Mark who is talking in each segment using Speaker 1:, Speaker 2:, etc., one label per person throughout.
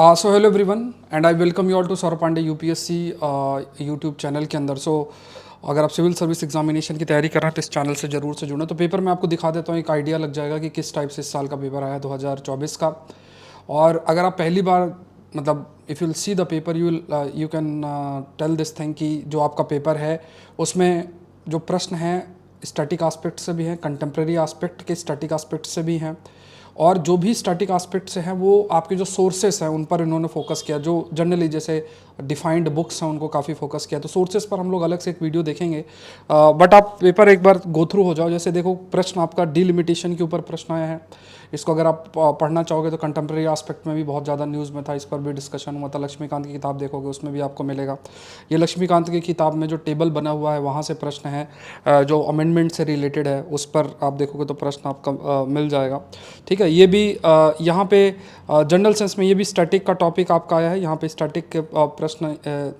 Speaker 1: So hello everyone and I welcome you all to Saurabh Pandey UPSC YouTube channel के अंदर। अगर आप सिविल सर्विस एग्जामिनेशन की तैयारी कर रहे हैं तो इस चैनल से ज़रूर से जुड़ें। तो पेपर मैं आपको दिखा देता हूँ, एक आइडिया लग जाएगा कि किस टाइप से इस साल का पेपर आया 2024 का। और अगर आप पहली बार मतलब if you see the paper you can tell this thing कि जो आपका पेपर है उसमें जो प्रश्न हैं स्टैटिक एस्पेक्ट से भी हैं, कंटेम्प्रेरी एस्पेक्ट के स्टैटिक एस्पेक्ट से भी हैं, और जो भी स्टैटिक एस्पेक्ट से हैं वो आपके जो सोर्सेस हैं उन पर इन्होंने फोकस किया। जो जनरली जैसे डिफाइंड बुक्स हैं उनको काफ़ी फोकस किया। तो सोर्सेस पर हम लोग अलग से एक वीडियो देखेंगे, बट आप पेपर एक बार गो थ्रू हो जाओ। जैसे देखो, प्रश्न आपका डिलिमिटेशन के ऊपर प्रश्न आया है। इसको अगर आप पढ़ना चाहोगे तो कंटेम्प्रेरी एस्पेक्ट में भी बहुत ज़्यादा न्यूज़ में था, इस पर भी डिस्कशन हुआ था। लक्ष्मीकांत की किताब देखोगे उसमें भी आपको मिलेगा। ये लक्ष्मीकांत की किताब में जो टेबल बना हुआ है वहाँ से प्रश्न है, जो अमेंडमेंट से रिलेटेड है उस पर आप देखोगे तो प्रश्न आपका मिल जाएगा। ठीक है, ये भी यहाँ पे जनरल सेंस में ये भी स्टैटिक का टॉपिक आपका आया है। यहाँ पे स्टैटिक के प्रश्न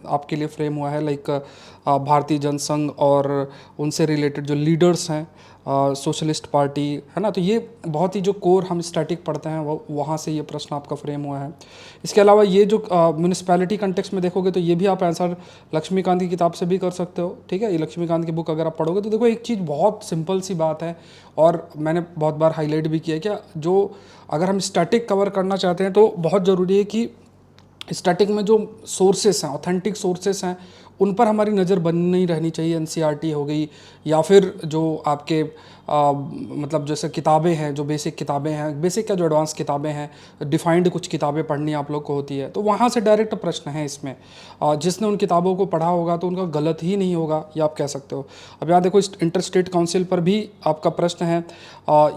Speaker 1: आपके लिए फ्रेम हुआ है, लाइक भारतीय जनसंघ और उनसे रिलेटेड जो लीडर्स हैं, सोशलिस्ट पार्टी है ना। तो ये बहुत ही जो कोर हम स्टैटिक पढ़ते हैं वो वहाँ से ये प्रश्न आपका फ्रेम हुआ है। इसके अलावा ये जो म्यूनिसिपैलिटी कंटेक्स्ट में देखोगे तो ये भी आप आंसर लक्ष्मीकांत की किताब से भी कर सकते हो। ठीक है, ये लक्ष्मीकांत की बुक अगर आप पढ़ोगे तो देखो एक चीज़ बहुत सिंपल सी बात है, और मैंने बहुत बार हाईलाइट भी किया है कि जो अगर हम स्टैटिक कवर करना चाहते हैं तो बहुत ज़रूरी है कि स्टैटिक में जो सोर्सेस हैं, ऑथेंटिक सोर्सेस हैं, उन पर हमारी नज़र बनी रहनी चाहिए। एनसीईआरटी हो गई या फिर जो आपके मतलब जैसे किताबें हैं, जो बेसिक किताबें हैं, बेसिक क्या जो एडवांस किताबें हैं, डिफाइंड कुछ किताबें पढ़नी आप लोग को होती है, तो वहाँ से डायरेक्ट प्रश्न है इसमें। जिसने उन किताबों को पढ़ा होगा तो उनका गलत ही नहीं होगा, ये आप कह सकते हो। अब यहाँ देखो, इंटर स्टेट काउंसिल पर भी आपका प्रश्न है।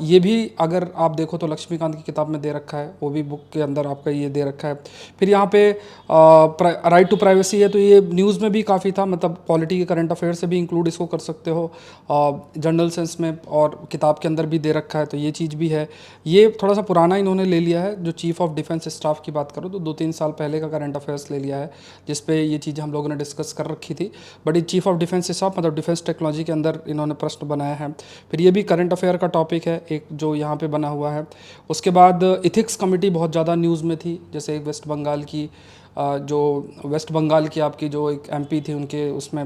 Speaker 1: ये भी अगर आप देखो तो लक्ष्मीकांत की किताब में दे रखा है, वो भी बुक के अंदर आपका ये दे रखा है। फिर यहाँ पे राइट टू प्राइवेसी है, तो ये न्यूज़ में भी काफ़ी था, मतलब पॉलिटी के करंट अफेयर से भी इंक्लूड इसको कर सकते हो जनरल सेंस में, और किताब के अंदर भी दे रखा है, तो ये चीज़ भी है। ये थोड़ा सा पुराना इन्होंने ले लिया है, जो चीफ ऑफ डिफेंस स्टाफ की बात करो तो 2-3 साल पहले का करंट अफेयर्स ले लिया है, जिसपे ये चीज़ हम लोगों ने डिस्कस कर रखी थी। बट ये चीफ ऑफ डिफेंस स्टाफ मतलब डिफेंस टेक्नोलॉजी के अंदर इन्होंने प्रश्न बनाया है। फिर ये भी करंट अफेयर का टॉपिक है एक जो यहाँ पे बना हुआ है। उसके बाद इथिक्स कमेटी बहुत ज़्यादा न्यूज़ में थी, जैसे वेस्ट बंगाल की जो वेस्ट बंगाल की आपकी जो एक एमपी थी, उनके उसमें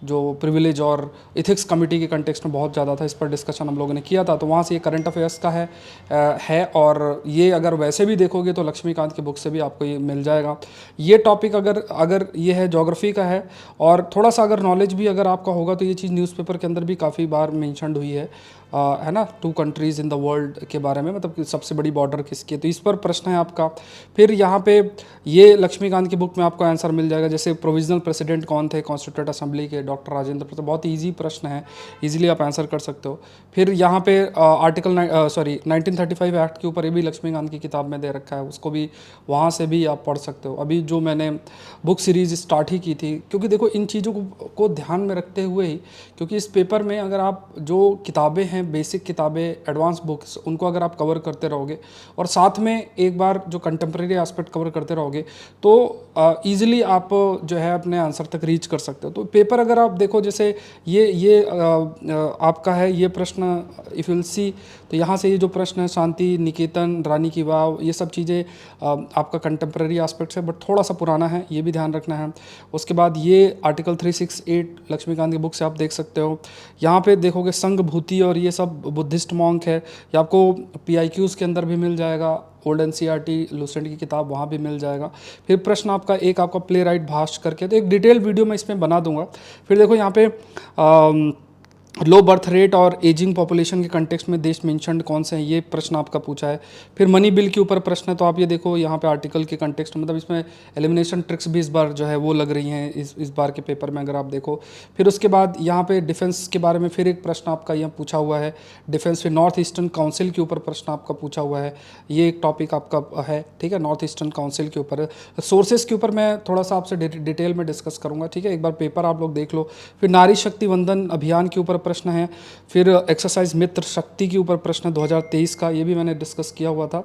Speaker 1: जो प्रिविलेज और इथिक्स कमेटी के कंटेक्स्ट में बहुत ज़्यादा था, इस पर डिस्कशन हम लोगों ने किया था। तो वहाँ से ये करंट अफेयर्स का है, और ये अगर वैसे भी देखोगे तो लक्ष्मीकांत की बुक से भी आपको ये मिल जाएगा। ये टॉपिक अगर ये है ज्योग्राफी का है, और थोड़ा सा अगर नॉलेज भी अगर आपका होगा तो ये चीज़ न्यूज़पेपर के अंदर भी काफ़ी बार मेंशन्ड हुई है ना, 2 कंट्रीज़ इन द वर्ल्ड के बारे में, मतलब कि सबसे बड़ी बॉर्डर किसकी है, तो इस पर प्रश्न है आपका। फिर यहाँ पे ये लक्ष्मीकांत की बुक में आपको आंसर मिल जाएगा, जैसे प्रोविजनल प्रेसिडेंट कौन थे कॉन्स्टिट्यूंट असेंबली के, डॉक्टर राजेंद्र प्रसाद। बहुत ईजी प्रश्न है, इजीली आप आंसर कर सकते हो। फिर यहाँ पे आर्टिकल 1935 एक्ट के ऊपर ये भी लक्ष्मीकांत की किताब में दे रखा है, उसको भी वहाँ से भी आप पढ़ सकते हो। अभी जो मैंने बुक सीरीज़ स्टार्ट ही की थी, क्योंकि देखो इन चीज़ों को ध्यान में रखते हुए ही, क्योंकि इस पेपर में अगर आप जो किताबें हैं, बेसिक किताबें, एडवांस बुक्स, उनको अगर आप कवर करते रहोगे और साथ में एक बार जो कंटेम्प्रेरी एस्पेक्ट कवर करते रहोगे तो ईजिली आप जो है अपने आंसर तक रीच कर सकते हो। तो पेपर अगर आप देखो, जैसे ये आपका है ये प्रश्न, इफ़ विल सी, तो यहाँ से ये जो प्रश्न है शांति निकेतन, रानी की वाव, ये सब चीज़ें आपका कंटेम्प्रेरी एस्पेक्ट से, बट थोड़ा सा पुराना है, ये भी ध्यान रखना है। उसके बाद ये आर्टिकल 368 लक्ष्मीकांत की बुक से आप देख सकते हो। यहाँ पे देखोगे संघ भूति और ये सब बुद्धिस्ट मॉन्क है, ये आपको PIQs के अंदर भी मिल जाएगा, ओल्ड NCERT लूसेंट की किताब वहाँ भी मिल जाएगा। फिर प्रश्न आपका प्ले राइट भाष्य करके, तो एक डिटेल वीडियो मैं इसमें बना दूंगा। फिर देखो यहाँ पे लो बर्थ रेट और एजिंग पॉपुलेशन के कंटेक्स्ट में देश मेंशन्ड कौन से हैं, ये प्रश्न आपका पूछा है। फिर मनी बिल के ऊपर प्रश्न है, तो आप ये देखो यहाँ पे आर्टिकल के कंटेक्स्ट, मतलब इसमें एलिमिनेशन ट्रिक्स भी इस बार जो है वो लग रही हैं इस बार के पेपर में, अगर आप देखो। फिर उसके बाद यहाँ पे डिफेंस के बारे में फिर एक प्रश्न आपका यहाँ पूछा हुआ है, डिफेंस। फिर नॉर्थ ईस्टर्न काउंसिल के ऊपर प्रश्न आपका पूछा हुआ है, ये एक टॉपिक आपका है। ठीक है, नॉर्थ ईस्टर्न काउंसिल के ऊपर। सोर्सेज के ऊपर मैं थोड़ा सा आपसे डिटेल में डिस्कस करूँगा, ठीक है, एक बार पेपर आप लोग देख लो। फिर नारी शक्ति वंदन अभियान के ऊपर प्रश्न है। फिर एक्सरसाइज मित्र शक्ति के ऊपर प्रश्न 2023 का, ये भी मैंने डिस्कस किया हुआ था।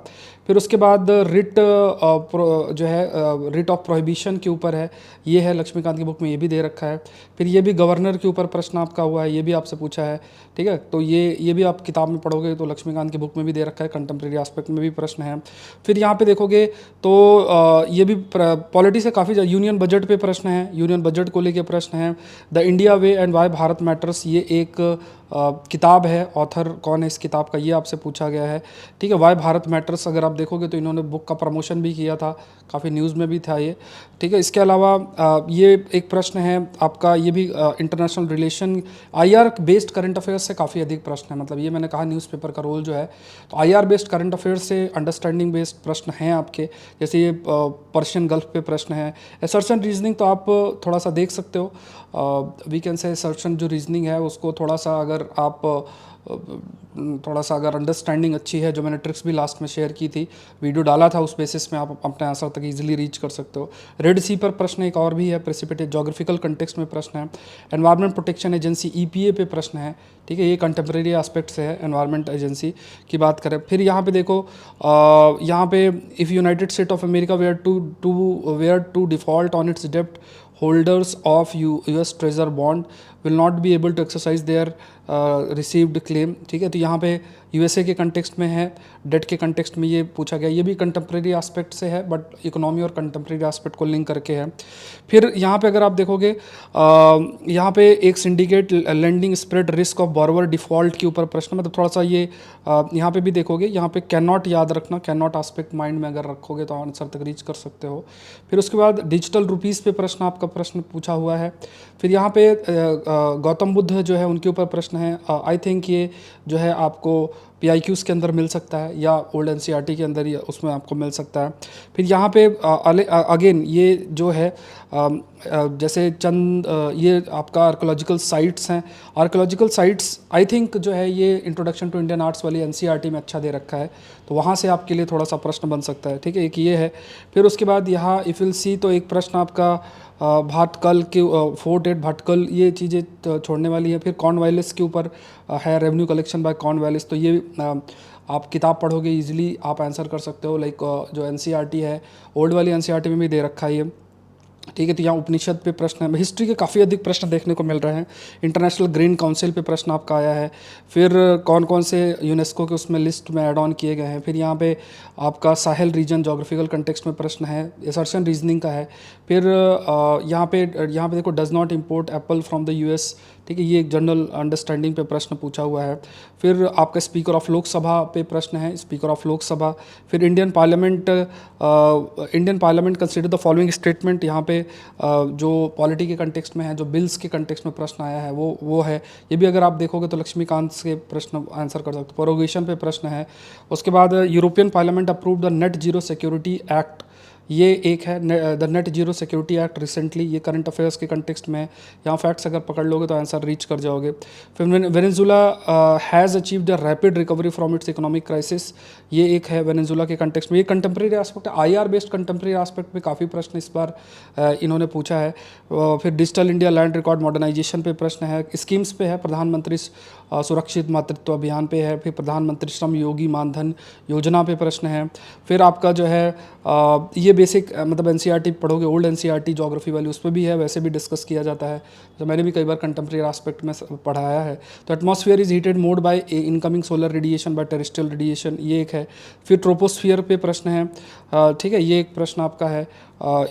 Speaker 1: फिर उसके बाद रिट जो है रिट ऑफ प्रोहिबिशन के ऊपर है, ये है लक्ष्मीकांत की बुक में, ये भी दे रखा है। फिर ये भी गवर्नर के ऊपर प्रश्न आपका हुआ है, ये भी आपसे पूछा है, ठीक है। तो ये भी आप किताब में पढ़ोगे तो लक्ष्मीकांत की बुक में भी दे रखा है, कंटेम्प्रेरी एस्पेक्ट में भी प्रश्न है। फिर यहाँ पे देखोगे तो ये भी पॉलिटी से काफ़ी यूनियन बजट पे प्रश्न है, यूनियन बजट को लेके प्रश्न है। The India way and why Bharat matters, ये एक किताब है, ऑथर कौन है इस किताब का ये आपसे पूछा गया है, ठीक है। वाई भारत मैटर्स अगर आप देखोगे तो इन्होंने बुक का प्रमोशन भी किया था, काफ़ी न्यूज़ में भी था ये, ठीक है। इसके अलावा ये एक प्रश्न है आपका, ये भी international relation IR based current affairs से काफ़ी अधिक प्रश्न है, मतलब ये मैंने कहा न्यूज़पेपर का रोल जो है, तो आईआर बेस्ड करंट अफेयर्स से अंडरस्टैंडिंग बेस्ड प्रश्न हैं आपके, जैसे ये पर्शियन गल्फ पे प्रश्न है। सर्च एंड रीजनिंग तो आप थोड़ा सा देख सकते हो, we can say search and जो रीजनिंग है उसको थोड़ा सा अगर आप थोड़ा सा अगर अंडरस्टैंडिंग अच्छी है, जो मैंने ट्रिक्स भी लास्ट में शेयर की थी, वीडियो डाला था, उस बेसिस में आप अपने आंसर तक इजीली रीच कर सकते हो। रेड सी पर प्रश्न एक और भी है, प्रेसिपिटेट जोग्राफिकल कंटेक्स्ट में प्रश्न है। एनवायरनमेंट प्रोटेक्शन एजेंसी ईपीए पे प्रश्न है, ठीक है, ये कंटेम्प्रेरी एस्पेक्ट से है, एनवायरनमेंट एजेंसी की बात करें। फिर यहाँ पे देखो, यहाँ पे if United State of America were to default on its डेप्ट, holders of US treasury bond will not be able to exercise their received claim, ठीक है। तो यहाँ पे यूएसए के कंटेक्स्ट में है, डेट के कंटेक्स्ट में ये पूछा गया, ये भी कंटेम्प्रेरी एस्पेक्ट से है बट इकोनॉमी और कंटेम्प्रेरी एस्पेक्ट को लिंक करके है। फिर यहाँ पे अगर आप देखोगे, यहाँ पे एक syndicate lending spread risk of borrower default के ऊपर प्रश्न, मतलब थोड़ा सा ये यहाँ पे भी देखोगे, यहाँ पे कैन नॉट याद रखना, कैन नॉट एस्पेक्ट माइंड में अगर रखोगे तो आंसर तक रीच कर सकते हो। फिर उसके बाद डिजिटल रुपीज़ पे प्रश्न आपका प्रश्न पूछा हुआ है। फिर यहाँ पे गौतम बुद्ध जो है उनके ऊपर प्रश्न है, आई थिंक ये जो है आपको PIQs के अंदर मिल सकता है या ओल्ड NCERT के अंदर, या उसमें आपको मिल सकता है। फिर यहाँ पे अगेन ये जो है जैसे चंद ये आपका आर्कोलॉजिकल साइट्स हैं, आर्कोलॉजिकल साइट्स आई थिंक जो है ये इंट्रोडक्शन टू इंडियन आर्ट्स वाली NCERT में अच्छा दे रखा है, तो वहाँ से आपके लिए थोड़ा सा प्रश्न बन सकता है, ठीक है, एक ये है। फिर उसके बाद यहाँ इफ़ विल सी, तो एक प्रश्न आपका भाटकल के फोर्ट एट भाटकल, ये चीज़ें छोड़ने वाली है। फिर कॉर्नवालिस के ऊपर है, रेवेन्यू कलेक्शन बाय कॉर्नवालिस, तो ये आप किताब पढ़ोगे इजीली आप आंसर कर सकते हो। लाइक जो NCERT है, ओल्ड वाली NCERT में भी दे रखा है ये, ठीक है। तो यहाँ उपनिषद पे प्रश्न है, हिस्ट्री के काफ़ी अधिक प्रश्न देखने को मिल रहे हैं। इंटरनेशनल ग्रीन काउंसिल पे प्रश्न आपका आया है। फिर कौन कौन से यूनेस्को के उसमें लिस्ट में ऐड ऑन किए गए हैं। फिर यहाँ पे आपका साहेल रीजन जोग्राफिकल कंटेक्स्ट में प्रश्न है, असर्शन रीजनिंग का है। फिर यहाँ पे देखो, does not import Apple from the US, ठीक है, ये एक जनरल अंडरस्टैंडिंग पे प्रश्न पूछा हुआ है। फिर आपका स्पीकर ऑफ लोकसभा पे प्रश्न है, स्पीकर ऑफ लोकसभा। फिर Indian parliament consider the following statement, यहाँ पे जो पॉलिटी के कंटेक्स्ट में है, जो बिल्स के कंटेक्स्ट में प्रश्न आया है वो है। ये भी अगर आप देखोगे तो लक्ष्मीकांत से प्रश्न आंसर कर सकते हो। प्रोरोगेशन पे प्रश्न है। उसके बाद European parliament approved the net zero security act, ये एक है, the net zero security act recently, ये करंट अफेयर्स के कंटेक्स्ट में है। यहाँ फैक्ट्स अगर पकड़ लोगे तो आंसर रीच कर जाओगे। फिर Venezuela has achieved the rapid recovery from its economic crisis, ये एक है वेनेजुला के कंटेक्स्ट में। ये कंटेम्प्रेरी एस्पेक्ट है, IR बेस्ड कंटेम्प्रेरी एस्पेक्ट में काफ़ी प्रश्न इस बार इन्होंने पूछा है। फिर digital India land record modernisation पे प्रश्न है। स्कीम्स पे है, प्रधानमंत्री सुरक्षित मातृत्व अभियान पे है। फिर प्रधानमंत्री श्रम योगी मानधन योजना पे प्रश्न है। फिर आपका जो है ये बेसिक मतलब NCERT पढ़ोगे, ओल्ड NCERT ज्योग्राफी वाली, उस पर भी है, वैसे भी डिस्कस किया जाता है, तो मैंने भी कई बार कंटेम्प्रेरी एस्पेक्ट में पढ़ाया है। तो atmosphere is heated mode by incoming solar radiation by terrestrial radiation, ये एक है। फिर ट्रोपोस्फियर पे प्रश्न है, ठीक है, ये एक प्रश्न आपका है,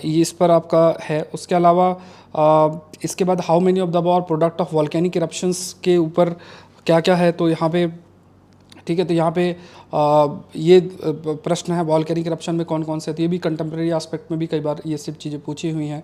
Speaker 1: ये इस पर आपका है। उसके अलावा इसके बाद how many of the above product of volcanic eruptions के ऊपर क्या क्या है, तो यहाँ पे, ठीक है, तो यहाँ पे ये प्रश्न है वॉल्केनिक इरप्शन में कौन कौन से, तो ये भी कंटेम्प्रेरी एस्पेक्ट में भी कई बार ये सब चीज़ें पूछी हुई हैं।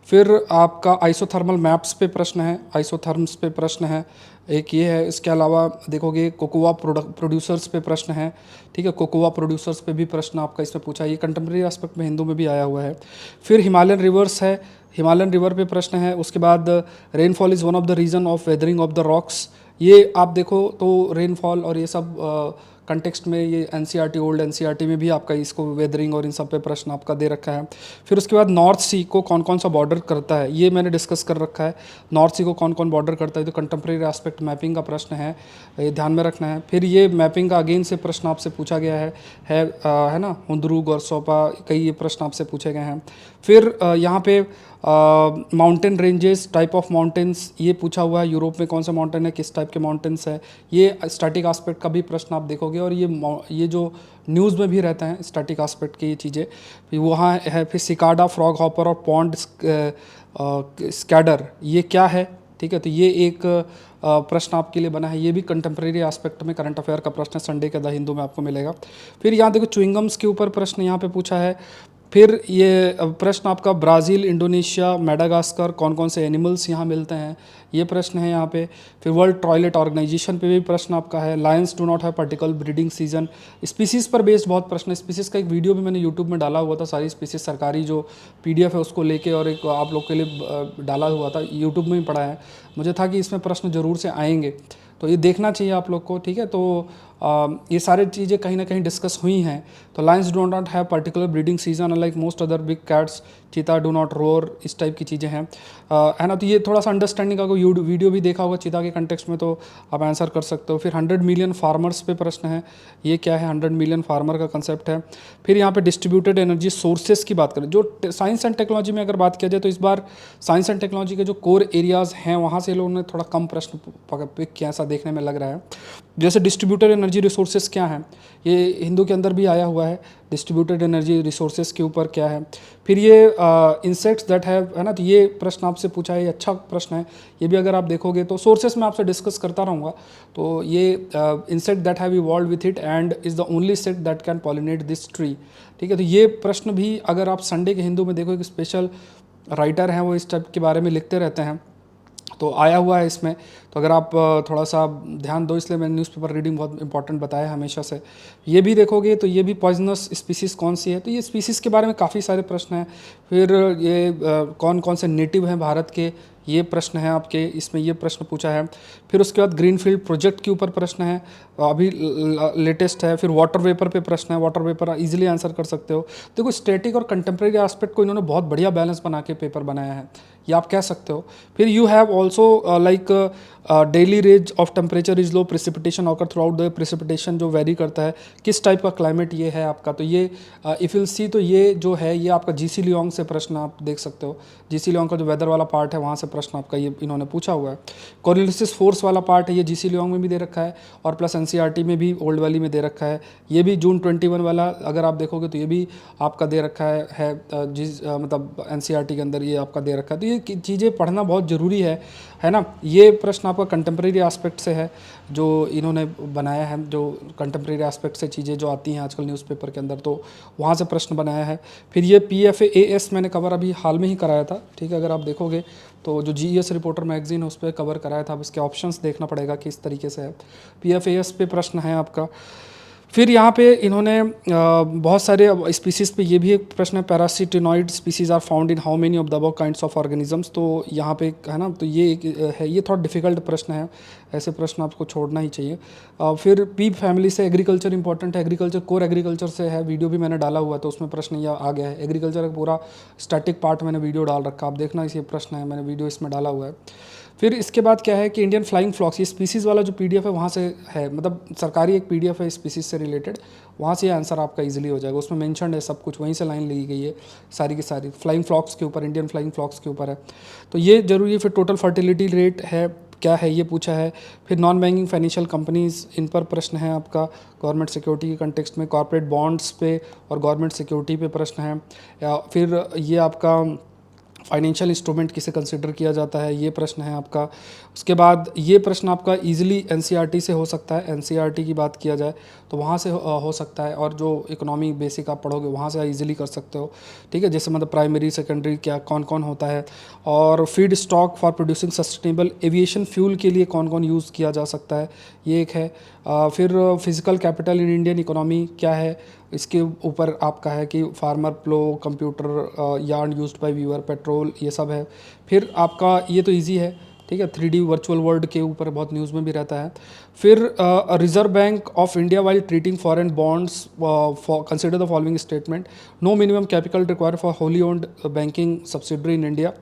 Speaker 1: फिर आपका आइसोथर्मल मैप्स पे प्रश्न है, आइसोथर्म्स पे प्रश्न है, एक ये है। इसके अलावा देखोगे कोकोआ प्रोड्यूसर्स पे प्रश्न है, ठीक है, कोकोआ प्रोड्यूसर्स पे भी प्रश्न आपका इसमें पूछा है, ये कंटेम्प्रेरी एस्पेक्ट में हिंदू में भी आया हुआ है। फिर हिमालयन रिवर्स है, हिमालयन रिवर पे प्रश्न है। उसके बाद rainfall is one of the reason of weathering of the rocks, ये आप देखो तो रेनफॉल और ये सब कंटेक्स्ट में ये एनसीईआरटी ओल्ड एनसीईआरटी में भी आपका इसको वेदरिंग और इन सब पे प्रश्न आपका दे रखा है। फिर उसके बाद नॉर्थ सी को कौन कौन सा बॉर्डर करता है ये मैंने डिस्कस कर रखा है। नॉर्थ सी को कौन कौन बॉर्डर करता है, तो कंटेम्प्रेरी एस्पेक्ट मैपिंग का प्रश्न है, ये ध्यान में रखना है। फिर ये मैपिंग का अगेन से प्रश्न आपसे पूछा गया है ना, हुंदरू गोरसोपा, कई ये प्रश्न आपसे पूछे गए हैं। फिर यहाँ पे mountain ranges, type of mountains ये पूछा हुआ है, यूरोप में कौन सा माउंटेन है, किस टाइप के माउंटेन्स है, ये स्टैटिक एस्पेक्ट का भी प्रश्न आप देखोगे। और ये जो न्यूज़ में भी रहता है स्टैटिक एस्पेक्ट की ये चीज़ें, फिर वहाँ है। फिर सिकाडा, फ्रॉग हॉपर और पॉन्ड स्कैडर ये क्या है, ठीक है, तो ये एक प्रश्न आपके लिए बना है, ये भी कंटेम्प्रेरी एस्पेक्ट में करंट अफेयर का प्रश्न संडे के द हिंदू में आपको मिलेगा। फिर यहाँ देखो च्युइंगम्स के ऊपर प्रश्न यहाँ पे पूछा है। फिर ये प्रश्न आपका ब्राज़ील, इंडोनेशिया, मेडागास्कर कौन कौन से एनिमल्स यहाँ मिलते हैं, ये प्रश्न है यहाँ पे। फिर वर्ल्ड टॉयलेट ऑर्गेनाइजेशन पे भी प्रश्न आपका है। Lions do not have particular breeding season, species पर बेस्ड बहुत प्रश्न। स्पीसीज़ का एक वीडियो भी मैंने यूट्यूब में डाला हुआ था, सारी स्पीसीज़ सरकारी जो पीडीएफ है उसको लेके, और एक आप लोग के लिए डाला हुआ था, यूट्यूब में ही पढ़ा है। मुझे था कि इसमें प्रश्न ज़रूर से आएंगे, तो ये देखना चाहिए आप लोग को, ठीक है। तो ये सारी चीज़ें कहीं ना कहीं डिस्कस हुई हैं। तो Lions do not have particular breeding season like most other big cats, चीता डू नॉट रोर, इस टाइप की चीज़ें हैं, है ना। तो ये थोड़ा सा अंडरस्टैंडिंग का कोई वीडियो भी देखा होगा चीता के कंटेक्स्ट में, तो आप आंसर कर सकते हो। फिर 100 मिलियन फार्मर्स पे प्रश्न है, ये क्या है, 100 मिलियन फार्मर का कंसेप्ट है। फिर यहाँ पे डिस्ट्रीब्यूटेड एनर्जी सोर्सेज की बात करें, जो साइंस एंड टेक्नोलॉजी में अगर बात किया जाए तो इस बार साइंस एंड टेक्नोलॉजी के जो कोर एरियाज़ हैं वहाँ से लोगों ने थोड़ा कम प्रश्न पिक किया, ऐसा देखने में लग रहा है। जैसे डिस्ट्रीब्यूटेड एनर्जी रिसोर्सेज क्या हैं, ये हिंदू के अंदर भी आया हुआ है, डिस्ट्रीब्यूटेड एनर्जी रिसोर्सेज के ऊपर क्या है। फिर ये इंसेक्ट्स दैट हैव, है ना, तो ये प्रश्न आपसे पूछा है, ये अच्छा प्रश्न है, ये भी अगर आप देखोगे तो सोर्सेज में आपसे डिस्कस करता रहूँगा। तो ये insect that have evolve with it and is the only insect that can pollinate this tree, ठीक है। तो ये प्रश्न भी अगर आप संडे के हिंदू में देखो, एक स्पेशल राइटर हैं वो इस टाइप के बारे में लिखते रहते हैं, तो आया हुआ है इसमें। तो अगर आप थोड़ा सा ध्यान दो, इसलिए मैंने न्यूज़पेपर रीडिंग बहुत इंपॉर्टेंट बताया है हमेशा से। ये भी देखोगे तो ये भी पॉइजनस स्पीसीज़ कौन सी है, तो ये स्पीसीज़ के बारे में काफ़ी सारे प्रश्न हैं। फिर ये कौन कौन से नेटिव हैं भारत के, ये प्रश्न है आपके इसमें, ये प्रश्न पूछा है। फिर उसके बाद ग्रीनफील्ड प्रोजेक्ट के ऊपर प्रश्न है, अभी लेटेस्ट है। फिर वाटर वेपर पे प्रश्न है, वाटर वेपर इजीली आंसर कर सकते हो। देखो स्टैटिक और कंटेम्प्रेरी एस्पेक्ट को इन्होंने बहुत बढ़िया बैलेंस बना के पेपर बनाया है, ये आप कह सकते हो। फिर you have also like daily range of temperature is low, precipitation occur through out the, precipitation जो वेरी करता है, किस टाइप का क्लाइमेट ये है आपका। तो ये इफ विल सी, तो ये जो है ये आपका जीसी लियोंग से प्रश्न आप देख सकते हो। जीसी लियोंग का जो वेदर वाला पार्ट है वहाँ से प्रश्न आपका ये इन्होंने पूछा हुआ है। कोरियोलिसिस फोर्स वाला पार्ट है, ये जीसी लियोंग में भी दे रखा है और प्लस एनसीईआरटी में भी ओल्ड वैली में दे रखा है। ये भी जून 21 वाला अगर आप देखोगे तो ये भी आपका दे रखा है मतलब एनसीईआरटी के अंदर ये आपका दे रखा है। तो ये चीज़ें पढ़ना बहुत ज़रूरी है ना। ये प्रश्न आपका कंटेम्प्रेरी एस्पेक्ट से है जो इन्होंने बनाया है, जो कंटेम्प्रेरी एस्पेक्ट से चीज़ें जो आती हैं आजकल न्यूज़पेपर के अंदर, तो वहाँ से प्रश्न बनाया है। फिर ये PFAS मैंने कवर अभी हाल में ही कराया था, ठीक है। अगर आप देखोगे तो जो GES रिपोर्टर मैगजीन है उस पर कवर कराया था, अब इसके ऑप्शंस देखना पड़ेगा किस तरीके से है। PFAS पे प्रश्न है आपका। फिर यहाँ पे इन्होंने बहुत सारे स्पीसीज़ पे ये भी एक प्रश्न है, parasitoid species are found in how many of the above kinds of organisms. तो यहाँ पे है ना, तो ये एक है, ये थोड़ा डिफिकल्ट प्रश्न है, ऐसे प्रश्न आपको छोड़ना ही चाहिए। फिर पीप फैमिली से एग्रीकल्चर इंपॉर्टेंट है, एग्रीकल्चर कोर एग्रीकल्चर से है, वीडियो भी मैंने डाला हुआ है तो उसमें प्रश्न ये आ गया है। एग्रीकल्चर का पूरा स्टैटिक पार्ट मैंने वीडियो डाल रखा, आप देखना इसे प्रश्न है, मैंने वीडियो इसमें डाला हुआ है। फिर इसके बाद क्या है कि इंडियन फ्लाइंग फ्लॉक्स, ये स्पीसीज़ वाला जो PDF है वहाँ से है, मतलब सरकारी एक PDF है स्पीसीज़ से रिलेटेड, वहाँ से ये आंसर आपका इजीली हो जाएगा। उसमें मेंशन है सब कुछ, वहीं से लाइन ली गई है सारी की सारी, फ्लाइंग फ्लॉक्स के ऊपर, इंडियन फ्लाइंग फ्लॉक्स के ऊपर है, तो ये जरूरी है। फिर टोटल फर्टिलिटी रेट है क्या है ये पूछा है। फिर नॉन बैंकिंग फाइनेंशियल कंपनीज़, इन पर प्रश्न है आपका गवर्नमेंट सिक्योरिटी के कंटेक्स्ट में। कॉर्पोरेट बॉन्ड्स पे और गवर्नमेंट सिक्योरिटी पे प्रश्न है। फिर ये आपका फाइनेंशियल इंस्ट्रूमेंट किसे कंसिडर किया जाता है, ये प्रश्न है आपका। उसके बाद ये प्रश्न आपका इजीली एनसीईआरटी से हो सकता है, एनसीईआरटी की बात किया जाए तो वहाँ से हो सकता है, और जो इकोनॉमी बेसिक आप पढ़ोगे वहाँ से इजीली कर सकते हो, ठीक है। जैसे मतलब प्राइमरी सेकेंडरी क्या कौन कौन होता है, और feed stock for producing sustainable aviation fuel के लिए कौन कौन यूज़ किया जा सकता है, ये एक है। फिर physical capital in Indian economy क्या है, इसके ऊपर आपका है कि farmer plough, computer, yarn used by weaver, petrol, ये सब है। फिर आपका ये तो इजी है, ठीक है। 3D वर्चुअल वर्ल्ड के ऊपर बहुत न्यूज़ में भी रहता है। फिर Reserve Bank of India while treating foreign bonds consider the following statement, no minimum capital require for wholly owned banking subsidiary in India.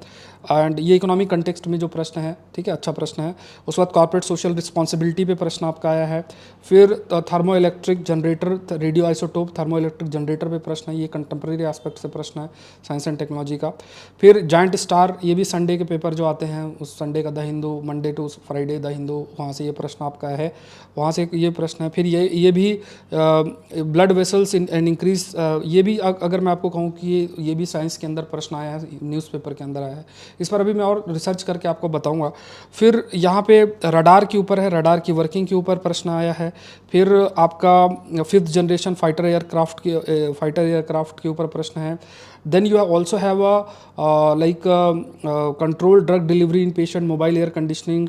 Speaker 1: And ये इकोनॉमिक कंटेक्स्ट में जो प्रश्न है, ठीक है, अच्छा प्रश्न है। उसके बाद कॉर्पोरेट सोशल रिस्पॉन्सिबिलिटी पे प्रश्न आपका आया है। फिर thermo electric generator, radio isotope thermo electric generator पे प्रश्न है, ये कंटेम्प्रेरी एस्पेक्ट से प्रश्न है साइंस एंड टेक्नोलॉजी का। फिर जाइंट स्टार, ये भी संडे के पेपर जो आते हैं, उस संडे का the Hindu, Monday to Friday the Hindu, वहाँ से ये प्रश्न आपका है, वहाँ से ये प्रश्न है। फिर ये भी ब्लड वेसल्स एंड इंक्रीज, ये भी अगर मैं आपको कहूँ कि ये भी साइंस के अंदर प्रश्न आया है, न्यूज़पेपर के अंदर आया है। इस पर अभी मैं और रिसर्च करके आपको बताऊंगा। फिर यहाँ पे रडार के ऊपर है, रडार की वर्किंग के ऊपर प्रश्न आया है। फिर आपका 5th जनरेशन फाइटर एयरक्राफ्ट के ऊपर प्रश्न है। Then you also have a like controlled drug delivery in patient mobile air conditioning,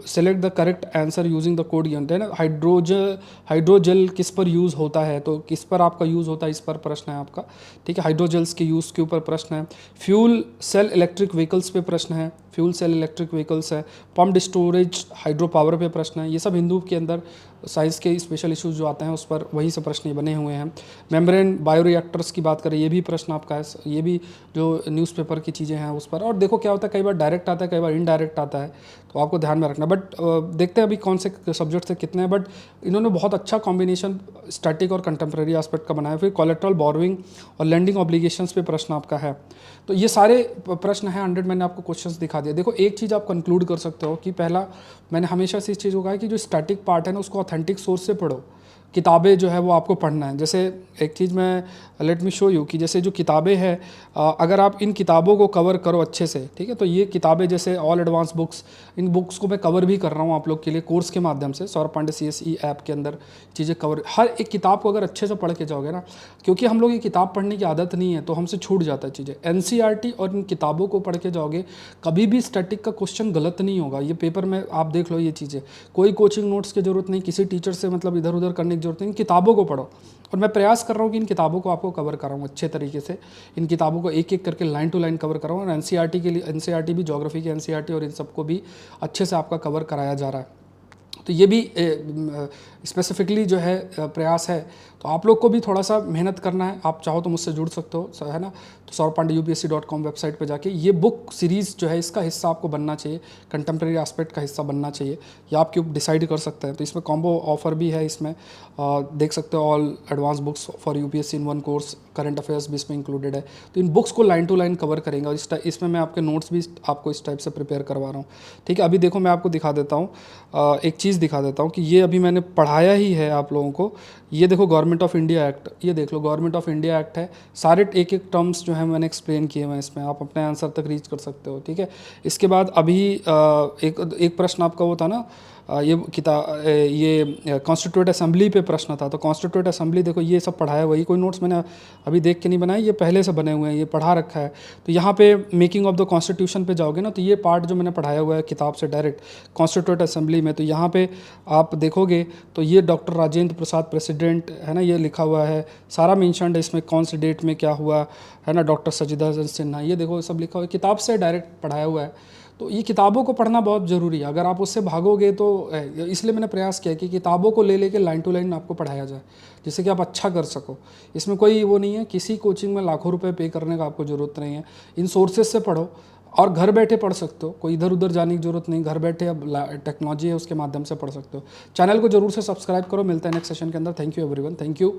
Speaker 1: select the correct answer using the code given. Then hydrogel किस पर यूज़ होता है, तो किस पर आपका यूज़ होता है, इस पर प्रश्न है आपका, ठीक है। हाइड्रोजेल्स के यूज़ के ऊपर प्रश्न है। फ्यूल सेल इलेक्ट्रिक व्हीकल्स पे प्रश्न है, फ्यूल सेल इलेक्ट्रिक व्हीकल्स है। पम्प्ड स्टोरेज हाइड्रो पावर पे प्रश्न है। ये सब हिंदू के अंदर साइंस के स्पेशल इश्यूज जो आते हैं उस पर वही से प्रश्न ये बने हुए हैं। मेम्ब्रेन बायोरिएक्टर्स की बात करें, ये भी प्रश्न आपका है, ये भी जो न्यूज़पेपर की चीज़ें हैं उस पर। और देखो क्या होता है, कई बार डायरेक्ट आता है, कई बार इनडायरेक्ट आता है, तो आपको ध्यान में रखना। बट देखते हैं अभी कौन से सब्जेक्ट से कितने हैं, बट इन्होंने बहुत अच्छा कॉम्बिनेशन स्टैटिक और कंटेम्प्रेरी एस्पेक्ट का बनाया। फिर कोलेट्रल बोरोइंग और लैंडिंग ऑब्लिगेशंस पे प्रश्न आपका है। तो ये सारे प्रश्न हैं 100, मैंने आपको क्वेश्चंस दिखा दिया। देखो एक चीज़ आप कंक्लूड कर सकते हो कि पहला, मैंने हमेशा से इस चीज़ को कहा है कि जो स्टैटिक पार्ट है ना, उसको ऑथेंटिक सोर्स से पढ़ो, किताबें जो है वो आपको पढ़ना है। जैसे एक चीज़ मैं लेट मी शो यू कि जैसे जो किताबें हैं, अगर आप इन किताबों को कवर करो अच्छे से, ठीक है, तो ये किताबें जैसे ऑल एडवांस बुक्स, इन बुक्स को मैं कवर भी कर रहा हूँ आप लोग के लिए कोर्स के माध्यम से, सौरभ पांडे CSE ऐप के अंदर चीज़ें कवर। हर एक किताब को अगर अच्छे से पढ़ के जाओगे ना, क्योंकि हम लोग ये किताब पढ़ने की आदत नहीं है तो हमसे छूट जाता है चीज़ें। NCERT और इन किताबों को पढ़ के जाओगे, कभी भी स्टैटिक का क्वेश्चन गलत नहीं होगा। ये पेपर में आप देख लो, ये चीज़ें कोई कोचिंग नोट्स की ज़रूरत नहीं, किसी टीचर से मतलब इधर उधर करने की ज़रूरत नहीं, किताबों को पढ़ो। और मैं प्रयास कर रहा हूँ कि इन किताबों को आपको कवर कराऊँ अच्छे तरीके से, इन किताबों को एक एक करके लाइन टू लाइन कवर कराऊँ। और NCERT के लिए, NCERT भी, ज्योग्राफी के NCERT और इन सबको भी अच्छे से आपका कवर कराया जा रहा है। तो ये भी स्पेसिफिकली जो है प्रयास है। तो आप लोग को भी थोड़ा सा मेहनत करना है, आप चाहो तो मुझसे जुड़ सकते हो, है ना। तो saurabpandey.upsc.com वेबसाइट पे जाके ये बुक सीरीज़ जो है इसका हिस्सा आपको बनना चाहिए, कंटेम्प्रेरी एस्पेक्ट का हिस्सा बनना चाहिए, या आप क्यों डिसाइड कर सकते हैं। तो इसमें कॉम्बो ऑफर भी है, इसमें देख सकते हो, all advance books for UPSC in one course, current affairs भी इसमें इंक्लूडेड है। तो इन बुक्स को लाइन टू लाइन कवर करेंगे और इसमें मैं आपके नोट्स भी आपको इस टाइप से प्रिपेयर करवा रहा हूँ, ठीक है। अभी देखो मैं आपको दिखा देता हूँ, एक चीज़ दिखा देता हूँ कि ये अभी मैंने पढ़ाया ही है आप लोगों को। ये देखो गवर्नमेंट ऑफ इंडिया एक्ट, ये देख लो गवर्नमेंट ऑफ इंडिया एक्ट है, सारे एक एक टर्म्स जो है मैंने एक्सप्लेन किए हुए हैं इसमें, आप अपने आंसर तक रीच कर सकते हो, ठीक है। इसके बाद अभी एक प्रश्न आपका वो था ना, ये कॉन्स्टिट्यूट असेंबली पे प्रश्न था। तो कॉन्स्टिट्यूट असेंबली देखो ये सब पढ़ाया, वही कोई नोट्स मैंने अभी देख के नहीं बनाए, ये पहले से बने हुए हैं, ये पढ़ा रखा है। तो यहाँ पे मेकिंग ऑफ द कॉन्स्टिट्यूशन पे जाओगे ना, तो ये पार्ट जो मैंने पढ़ाया हुआ है किताब से डायरेक्ट कॉन्स्टिट्यूट असेंबली में, तो यहाँ पे आप देखोगे तो ये डॉक्टर राजेंद्र प्रसाद प्रेसिडेंट है ना, ये लिखा हुआ है, सारा मेंशन्ड है इसमें, कौन से डेट में क्या हुआ है ना, डॉक्टर सजिदा सिन्हा, ये देखो सब लिखा हुआ है, किताब से डायरेक्ट पढ़ाया हुआ है। तो ये किताबों को पढ़ना बहुत ज़रूरी है, अगर आप उससे भागोगे तो, इसलिए मैंने प्रयास किया कि किताबों को ले लेके लाइन टू लाइन आपको पढ़ाया जाए, जिससे कि आप अच्छा कर सको। इसमें कोई वो नहीं है, किसी कोचिंग में लाखों रुपए पे करने का आपको ज़रूरत नहीं है, इन सोर्सेज से पढ़ो और घर बैठे पढ़ सकते हो, कोई इधर उधर जाने की ज़रूरत नहीं, घर बैठे अब टेक्नोलॉजी है उसके माध्यम से पढ़ सकते हो। चैनल को जरूर से सब्सक्राइब करो, मिलते हैं नेक्स्ट सेशन के अंदर। Thank you everyone, thank you.